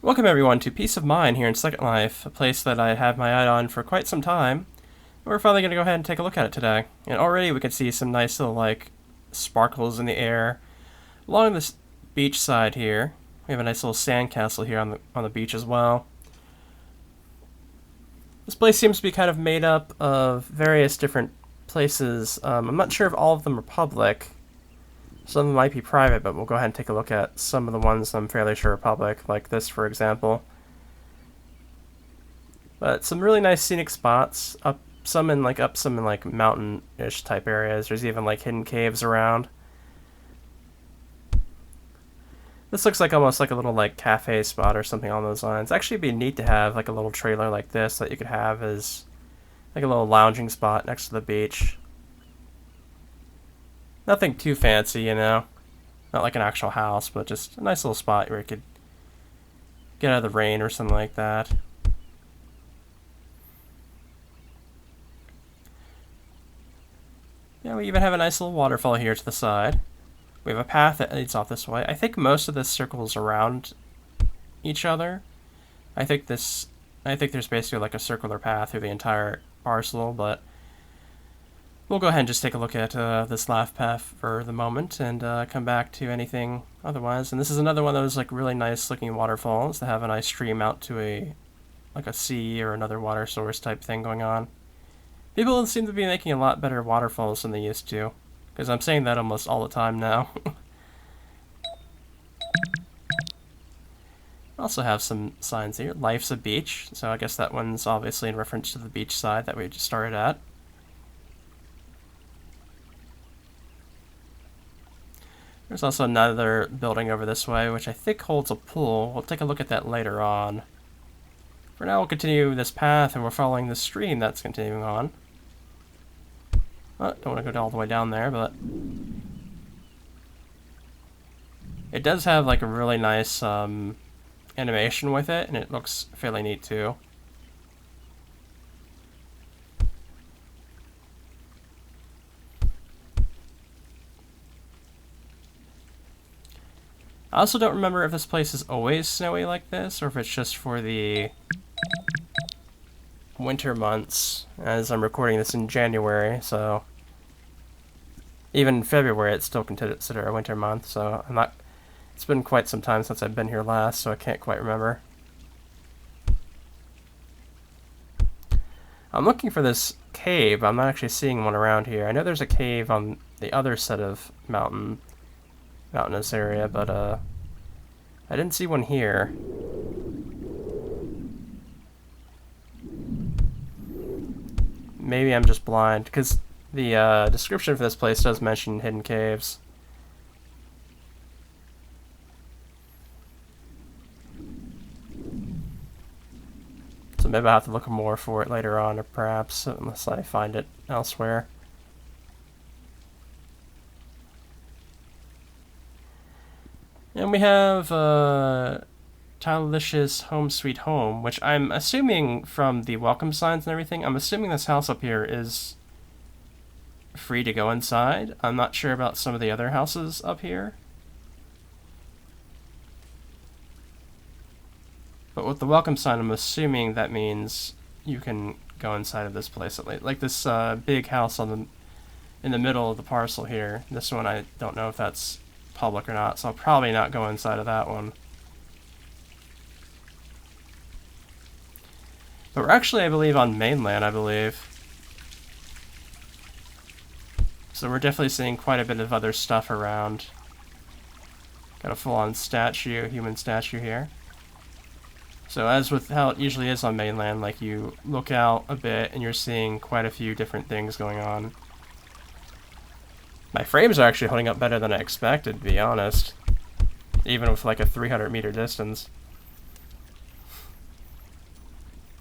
Welcome everyone to Peace of Mind here in Second Life, a place that I had my eye on for quite some time. We're finally going to go ahead and take a look at it today. And already we can see some nice little, sparkles in the air. Along this beach side here, we have a nice little sandcastle here on the beach as well. This place seems to be kind of made up of various different places. I'm not sure if all of them are public. Some of them might be private, but we'll go ahead and take a look at some of the ones I'm fairly sure are public, like this, for example. But some really nice scenic spots, up some in mountain-ish type areas. There's even hidden caves around. This looks like almost like a little cafe spot or something on those lines. Actually, it'd be neat to have a little trailer like this that you could have as a little lounging spot next to the beach. Nothing too fancy, you know. Not like an actual house, but just a nice little spot where you could get out of the rain or something like that. Yeah, we even have a nice little waterfall here to the side. We have a path that leads off this way. I think most of this circles around each other. I think there's basically a circular path through the entire parcel, but we'll go ahead and just take a look at this last path for the moment and come back to anything otherwise. And this is another one of those really nice looking waterfalls that have a nice stream out to a sea or another water source type thing going on. People seem to be making a lot better waterfalls than they used to, because I'm saying that almost all the time now. Also have some signs here. Life's a beach, so I guess that one's obviously in reference to the beach side that we just started at. There's also another building over this way, which I think holds a pool. We'll take a look at that later on. For now, we'll continue this path, and we're following the stream that's continuing on. Oh, don't want to go all the way down there, but it does have a really nice animation with it, and it looks fairly neat too. I also don't remember if this place is always snowy like this, or if it's just for the winter months, as I'm recording this in January, so even in February it's still considered a winter month, so it's been quite some time since I've been here last, so I can't quite remember. I'm looking for this cave. I'm not actually seeing one around here. I know there's a cave on the other side of mountainous area, but I didn't see one here. Maybe I'm just blind, because the description for this place does mention hidden caves. So maybe I'll have to look more for it later on, or perhaps, unless I find it elsewhere. And we have Tilicious Home Sweet Home, which I'm assuming from the welcome signs and everything, I'm assuming this house up here is free to go inside. I'm not sure about some of the other houses up here. But with the welcome sign, I'm assuming that means you can go inside of this place at least. Like this big house in the middle of the parcel here. This one, I don't know if that's public or not, so I'll probably not go inside of that one. But we're actually, I believe, on mainland, I believe. So we're definitely seeing quite a bit of other stuff around. Got a full-on statue, human statue here. So as with how it usually is on mainland, you look out a bit and you're seeing quite a few different things going on. My frames are actually holding up better than I expected, to be honest. Even with a 300-meter distance.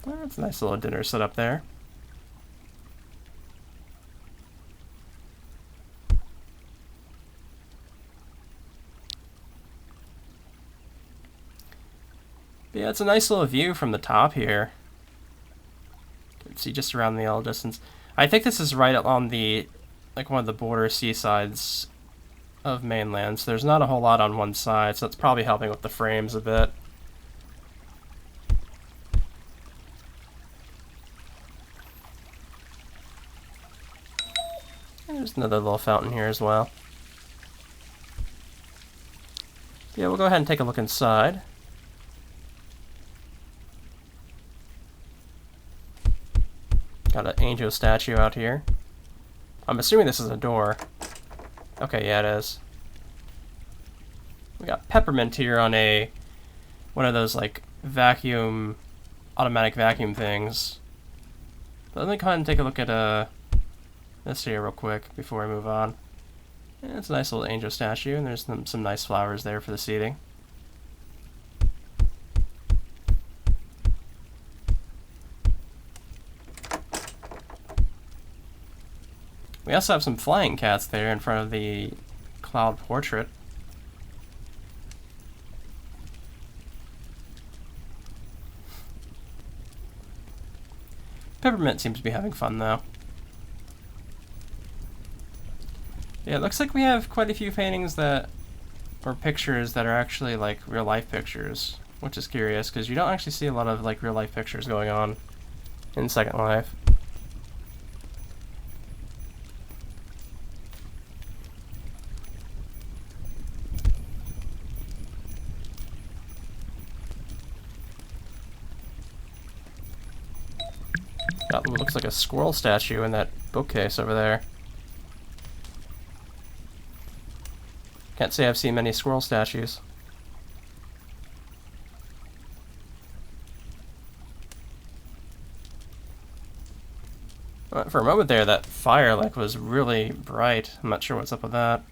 Well, that's a nice little dinner set up there. But yeah, it's a nice little view from the top here. You can see just around the L distance. I think this is right on the one of the border seasides of mainland, so there's not a whole lot on one side, so that's probably helping with the frames a bit. There's another little fountain here as well. Yeah, we'll go ahead and take a look inside. Got an angel statue out here. I'm assuming this is a door. Okay, yeah, it is. We got peppermint here on one of those like automatic vacuum things. But let me go ahead and take a look at this here real quick before I move on. Yeah, it's a nice little angel statue, and there's some nice flowers there for the seating. We also have some flying cats there in front of the cloud portrait. Peppermint seems to be having fun though. Yeah, it looks like we have quite a few paintings or pictures that are actually like real life pictures, which is curious because you don't actually see a lot of like real life pictures going on in Second Life. Got what looks like a squirrel statue in that bookcase over there. Can't say I've seen many squirrel statues. For a moment there, that fire like was really bright. I'm not sure what's up with that.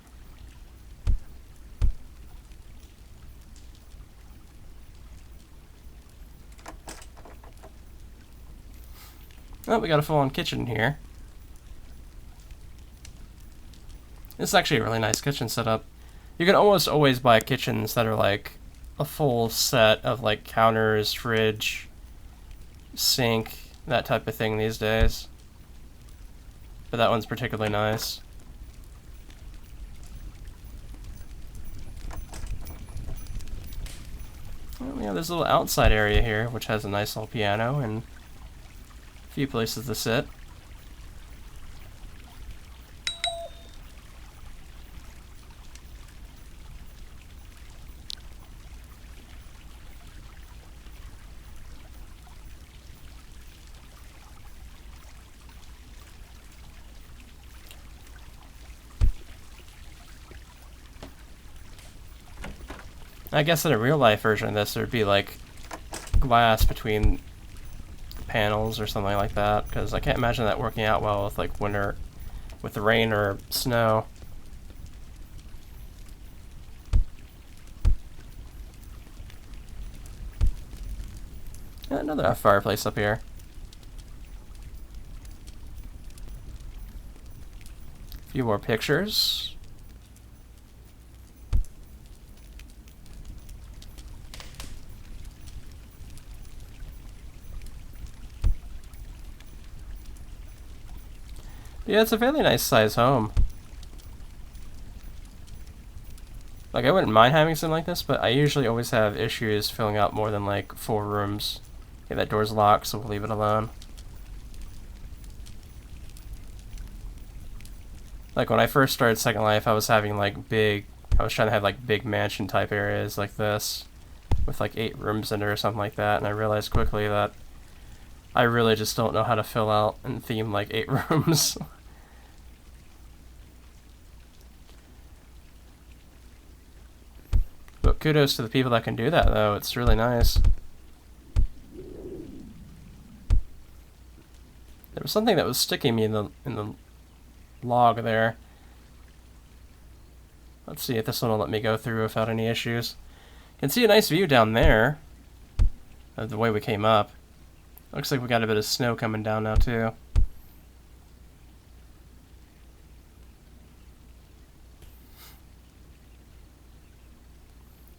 Oh, we got a full-on kitchen here. This is actually a really nice kitchen setup. You can almost always buy kitchens that are like a full set of like counters, fridge, sink, that type of thing these days. But that one's particularly nice. Well, we have this little outside area here, which has a nice little piano and a few places to sit. I guess in a real life version of this, there'd be like glass between panels or something like that, because I can't imagine that working out well with like winter, with the rain or snow. Another fireplace up here. A few more pictures. Yeah, it's a fairly nice size home. Like, I wouldn't mind having something like this, but I usually always have issues filling out more than like 4 rooms. Okay, that door's locked, so we'll leave it alone. Like, when I first started Second Life, I was having like I was trying to have like big mansion type areas like this, with like 8 rooms in it or something like that, and I realized quickly that I really just don't know how to fill out and theme like 8 rooms. But kudos to the people that can do that, though. It's really nice. There was something that was sticking me in the log there. Let's see if this one will let me go through without any issues. You can see a nice view down there of the way we came up. Looks like we got a bit of snow coming down now, too.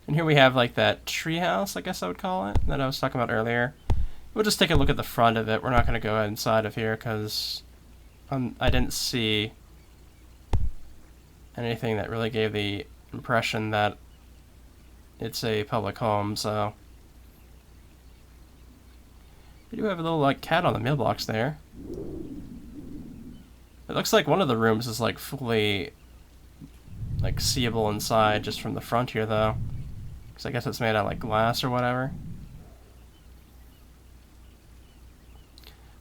And here we have like that treehouse, I guess I would call it, that I was talking about earlier. We'll just take a look at the front of it. We're not going to go inside of here because I didn't see anything that really gave the impression that it's a public home, so. We do have a little like cat on the mailbox there. It looks like one of the rooms is like fully like seeable inside just from the front here though. Because I guess it's made out of like glass or whatever.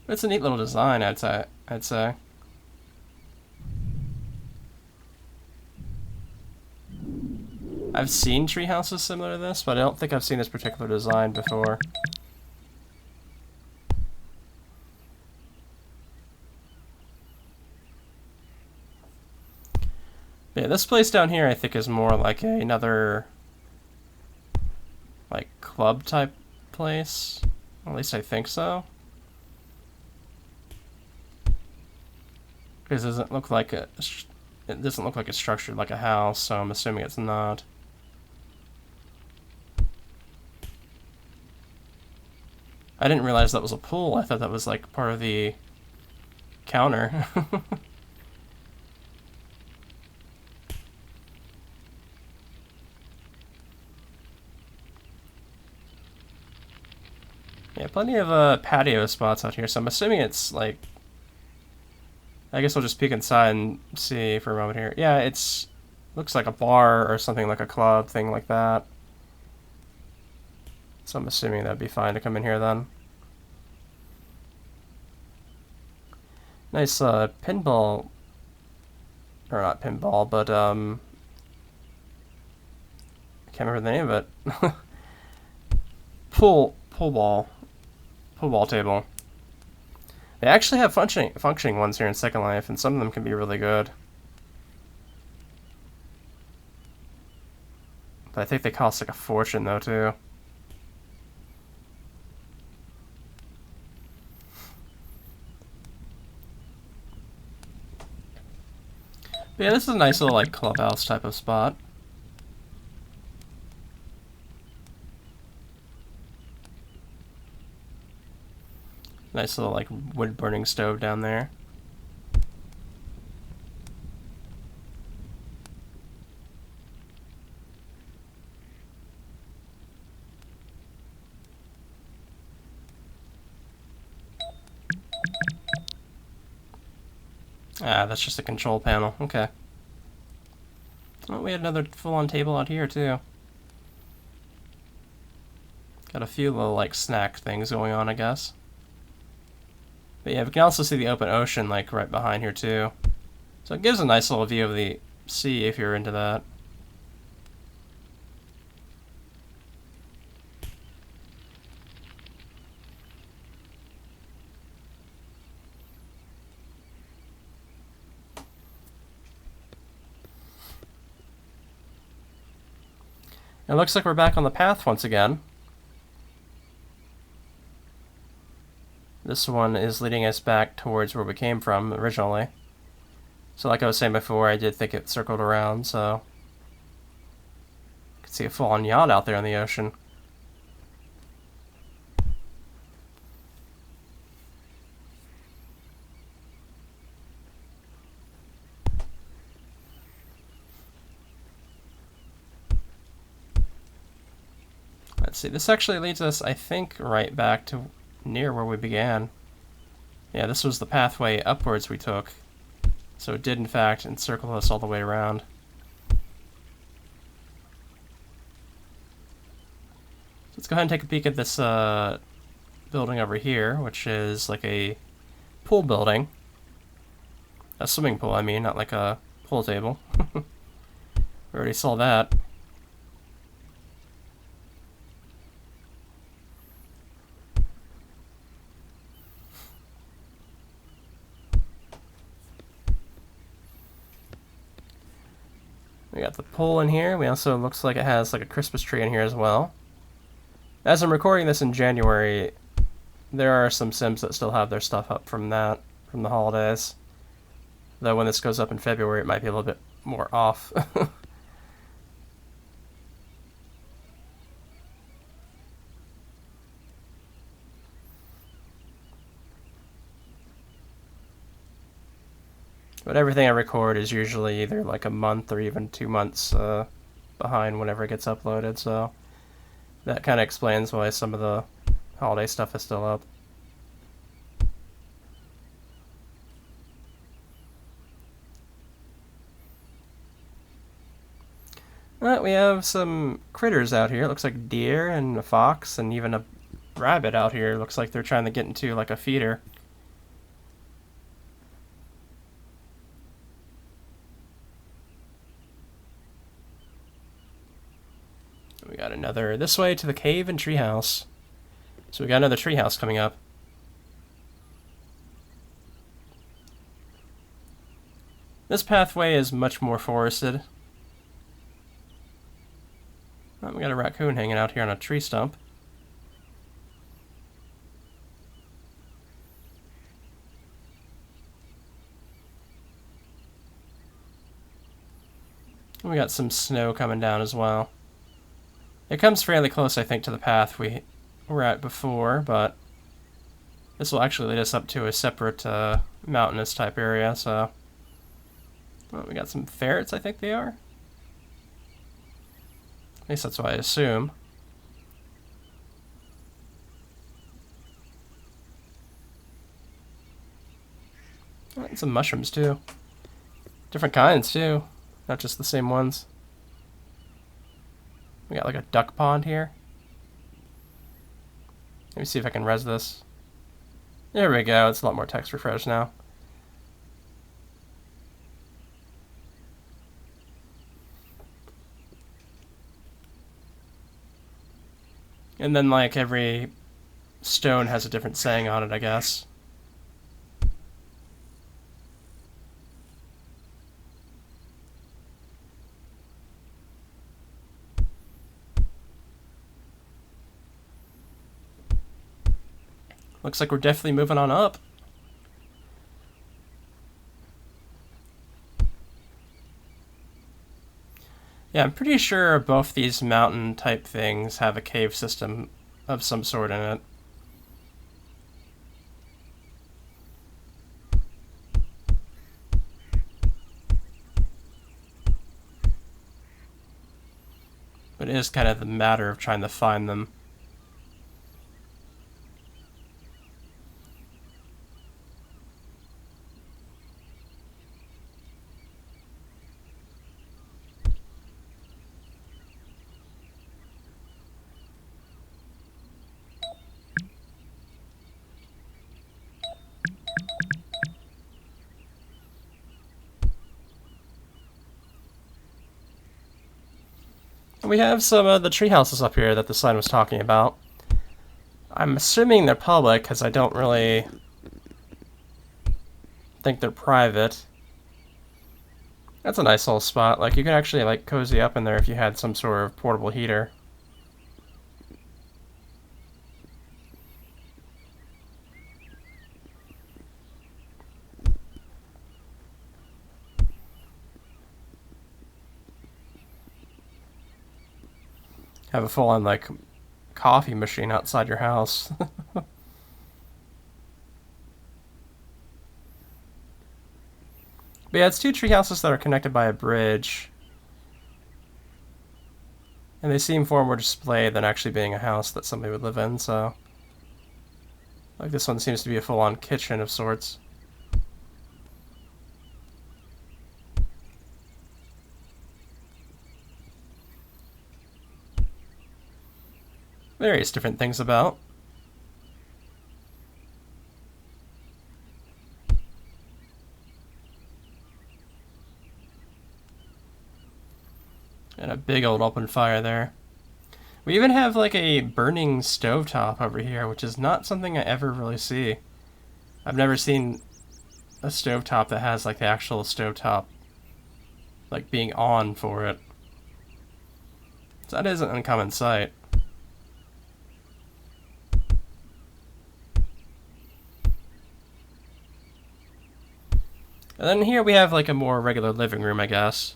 But it's a neat little design, I'd say. I've seen tree houses similar to this, but I don't think I've seen this particular design before. But yeah, this place down here I think is more like another like club type place. At least I think so. Because it doesn't look like it's structured like a house, so I'm assuming it's not. I didn't realize that was a pool. I thought that was like part of the counter. Yeah, plenty of patio spots out here, so I'm assuming it's like... I guess we'll just peek inside and see for a moment here. Yeah, it's... looks like a bar or something, like a club thing like that. So I'm assuming that'd be fine to come in here then. Nice pinball, or not pinball, but I can't remember the name of it. Pool ball table. They actually have functioning ones here in Second Life, and some of them can be really good. But I think they cost like a fortune though too. But yeah, this is a nice little like clubhouse type of spot. Nice little like wood burning stove down there. Ah, that's just a control panel. Okay. Oh, we had another full-on table out here too. Got a few little like snack things going on, I guess. But yeah, we can also see the open ocean like right behind here too. So it gives a nice little view of the sea if you're into that. It looks like we're back on the path once again. This one is leading us back towards where we came from originally. So like I was saying before, I did think it circled around, so... You can see a full-on yacht out there in the ocean. Let's see, this actually leads us, I think, right back to near where we began. Yeah, this was the pathway upwards we took. So it did, in fact, encircle us all the way around. So let's go ahead and take a peek at this building over here, which is like a pool building. A swimming pool, I mean, not like a pool table. We already saw that. We got the pool in here. We also, looks like it has like a Christmas tree in here as well. As I'm recording this in January, there are some Sims that still have their stuff up from the holidays. Though when this goes up in February, it might be a little bit more off. But everything I record is usually either like a month or even 2 months behind whenever it gets uploaded, so that kind of explains why some of the holiday stuff is still up. Well, we have some critters out here. It looks like deer and a fox and even a rabbit out here. Looks like they're trying to get into like a feeder. We got another this way to the cave and treehouse. So we got another treehouse coming up. This pathway is much more forested. Oh, we got a raccoon hanging out here on a tree stump. We got some snow coming down as well. It comes fairly close, I think, to the path we were at before, but this will actually lead us up to a separate mountainous type area, so... Well, we got some ferrets, I think they are. At least that's what I assume. Oh, and some mushrooms, too. Different kinds, too. Not just the same ones. We got like a duck pond here. Let me see if I can res this. There we go, it's a lot more text refresh now. And then like every stone has a different saying on it, I guess. Looks like we're definitely moving on up. Yeah, I'm pretty sure both these mountain type things have a cave system of some sort in it. But it is kind of the matter of trying to find them. We have some of the tree houses up here that the sign was talking about. I'm assuming they're public because I don't really think they're private. That's a nice little spot. Like, you could actually like cozy up in there if you had some sort of portable heater. Have a full-on like coffee machine outside your house. But yeah, it's two tree houses that are connected by a bridge. And they seem far more display than actually being a house that somebody would live in, so... Like, this one seems to be a full-on kitchen of sorts. Various different things about. And a big old open fire there. We even have like a burning stovetop over here, which is not something I ever really see. I've never seen a stovetop that has like the actual stovetop like being on for it. So that is an uncommon sight. And then here we have like a more regular living room, I guess.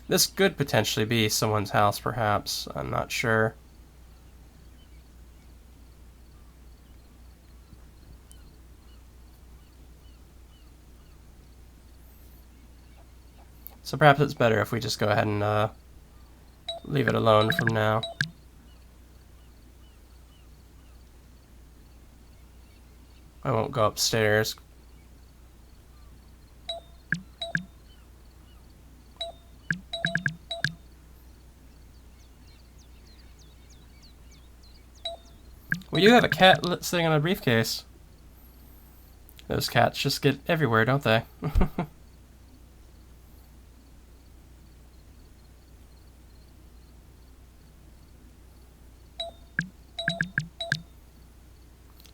This could potentially be someone's house, perhaps. I'm not sure. So perhaps it's better if we just go ahead and leave it alone from now. I won't go upstairs. Well, you have a cat sitting on a briefcase. Those cats just get everywhere, don't they?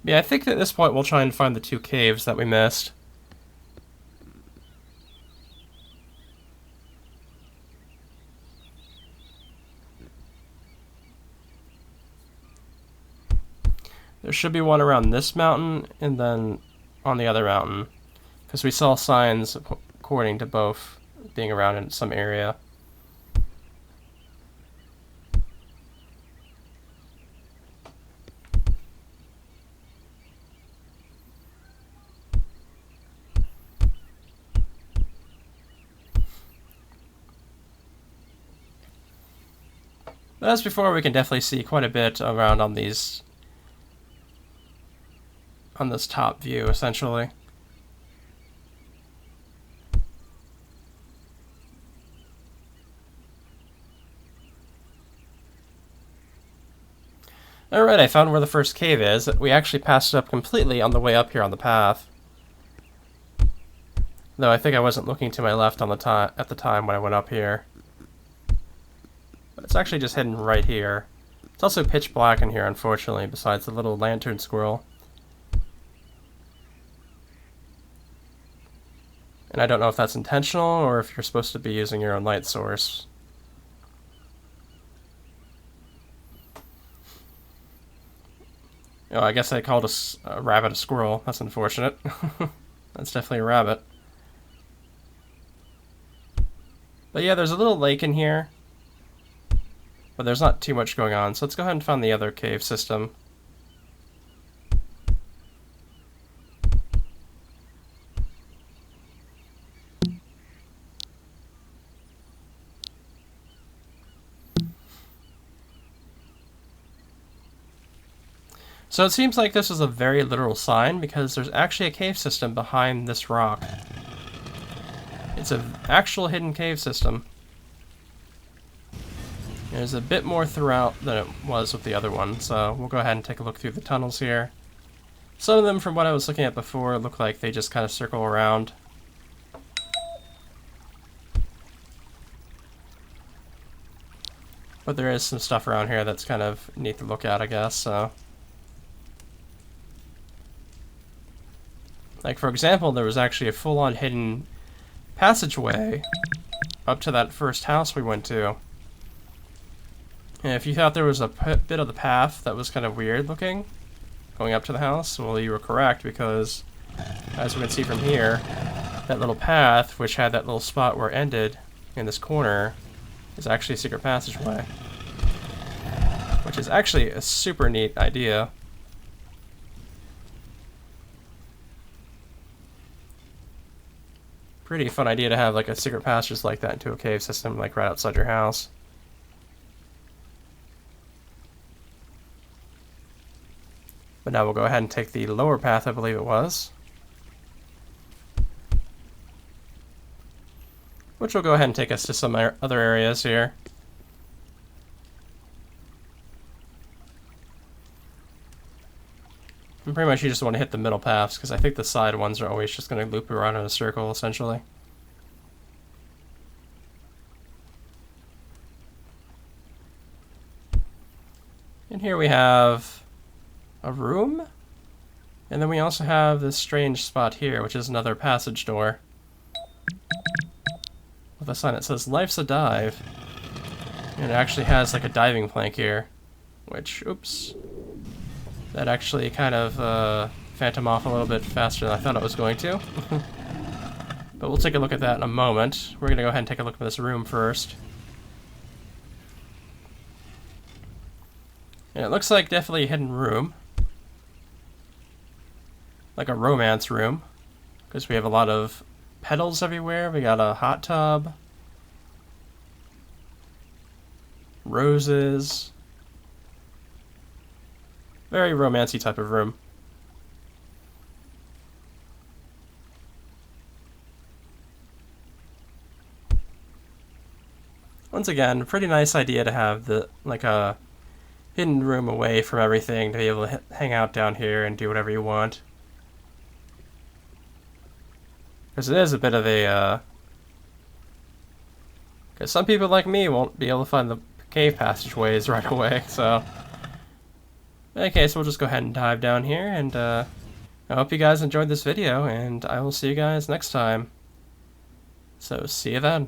Yeah, I think at this point we'll try and find the 2 caves that we missed. There should be one around this mountain and then on the other mountain, because we saw signs according to both being around in some area. But as before, we can definitely see quite a bit around on this top view, essentially. Alright, I found where the first cave is. We actually passed it up completely on the way up here on the path. Though I think I wasn't looking to my left on the at the time when I went up here. But it's actually just hidden right here. It's also pitch black in here, unfortunately, besides the little lantern squirrel. And I don't know if that's intentional or if you're supposed to be using your own light source. Oh, I guess I called a rabbit a squirrel. That's unfortunate. That's definitely a rabbit. But yeah, there's a little lake in here. But there's not too much going on, so let's go ahead and find the other cave system. So it seems like this is a very literal sign, because there's actually a cave system behind this rock. It's an actual hidden cave system. There's a bit more throughout than it was with the other one, so we'll go ahead and take a look through the tunnels here. Some of them, from what I was looking at before, look like they just kind of circle around. But there is some stuff around here that's kind of neat to look at, I guess, so... Like, for example, there was actually a full-on hidden passageway up to that first house we went to. And if you thought there was a bit of the path that was kind of weird looking, going up to the house, well, you were correct, because, as we can see from here, that little path, which had that little spot where it ended in this corner, is actually a secret passageway. Which is actually a super neat idea. Pretty fun idea to have like a secret passage like that into a cave system, like right outside your house. But now we'll go ahead and take the lower path, I believe it was. Which will go ahead and take us to some other areas here. And pretty much you just want to hit the middle paths, because I think the side ones are always just going to loop around in a circle, essentially. And here we have a room, and then we also have this strange spot here, which is another passage door. With a sign that says, "Life's a dive." And it actually has like a diving plank here, which, oops. That actually kind of phantom off a little bit faster than I thought it was going to. But we'll take a look at that in a moment. We're going to go ahead and take a look at this room first. And it looks like definitely a hidden room. Like a romance room. Because we have a lot of petals everywhere. We got a hot tub. Roses. Very romancy type of room. Once again, pretty nice idea to have the like a hidden room away from everything to be able to hang out down here and do whatever you want. Because it is a bit of a, because some people like me won't be able to find the cave passageways right away, so... Okay, so we'll just go ahead and dive down here, and I hope you guys enjoyed this video, and I will see you guys next time. So, see you then.